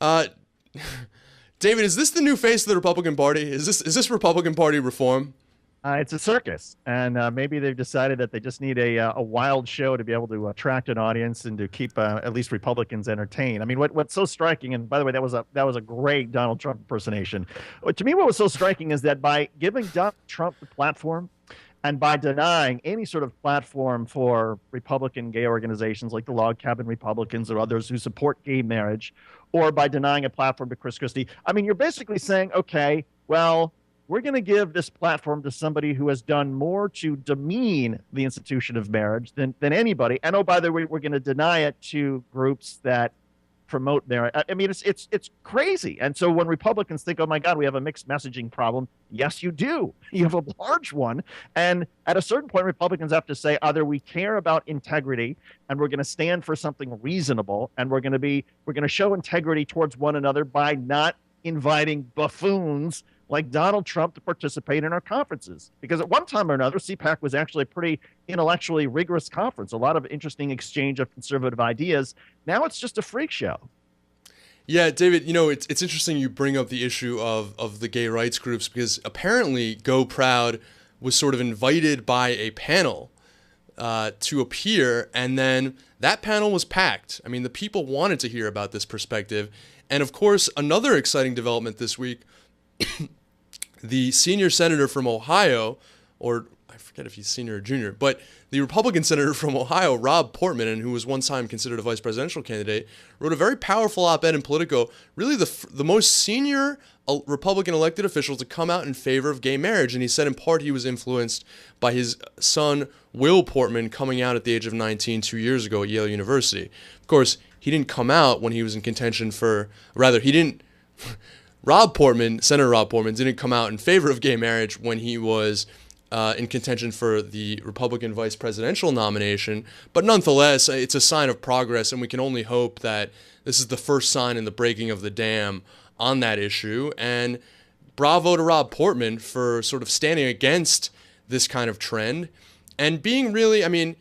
Uh, David, is this the new face of the Republican Party? Is this Republican Party reform? It's a circus, and maybe they've decided that they just need a wild show to be able to attract an audience and to keep at least Republicans entertained. I mean, what's so striking, and by the way, that was a great Donald Trump impersonation. To me, what was so striking is that by giving Donald Trump the platform, and by denying any sort of platform for Republican gay organizations like the Log Cabin Republicans or others who support gay marriage, or by denying a platform to Chris Christie, I mean, you're basically saying, okay, well, we're going to give this platform to somebody who has done more to demean the institution of marriage than anybody. And oh, by the way, we're going to deny it to groups that promote marriage. I mean, it's crazy. And so when Republicans think, oh my God, we have a mixed messaging problem, yes, you do. You have a large one. And at a certain point, Republicans have to say either we care about integrity and we're going to stand for something reasonable, and we're going to show integrity towards one another by not inviting buffoons like Donald Trump to participate in our conferences. Because at one time or another, CPAC was actually a pretty intellectually rigorous conference, a lot of interesting exchange of conservative ideas. Now it's just a freak show. Yeah, David, it's interesting you bring up the issue of the gay rights groups, because apparently Go Proud was sort of invited by a panel to appear, and then that panel was packed. I mean, the people wanted to hear about this perspective. And of course, another exciting development this week, the senior senator from Ohio, or I forget if he's senior or junior, but the Republican senator from Ohio, Rob Portman, and who was one time considered a vice presidential candidate, wrote a very powerful op-ed in Politico, really the most senior Republican elected official to come out in favor of gay marriage. And he said in part he was influenced by his son, Will Portman, coming out at the age of 19 2 years ago at Yale University. Of course, he didn't come out when he was in contention for, rather, he didn't... Senator Rob Portman, didn't come out in favor of gay marriage when he was in contention for the Republican vice presidential nomination. But nonetheless, it's a sign of progress, and we can only hope that this is the first sign in the breaking of the dam on that issue. And bravo to Rob Portman for sort of standing against this kind of trend and being really, I mean,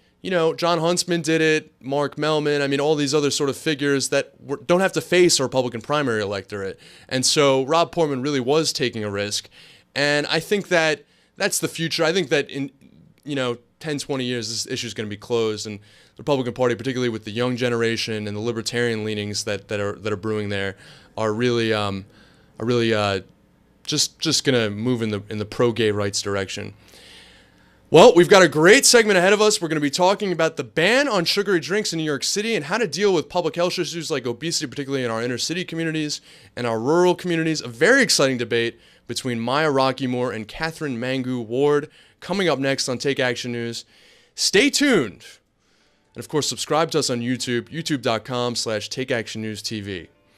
John Huntsman did it, Mark Mellman, I mean, all these other sort of figures that don't have to face a Republican primary electorate. And so Rob Portman really was taking a risk. And I think that that's the future. I think that in, 10, 20 years, this issue is going to be closed. And the Republican Party, particularly with the young generation and the libertarian leanings that are brewing there, are really just going to move in the pro-gay rights direction. Well, we've got a great segment ahead of us. We're going to be talking about the ban on sugary drinks in New York City and how to deal with public health issues like obesity, particularly in our inner city communities and our rural communities. A very exciting debate between Maya Rockeymoore and Catherine Mangu Ward coming up next on Take Action News. Stay tuned. And of course, subscribe to us on YouTube, youtube.com/TakeActionNewsTV.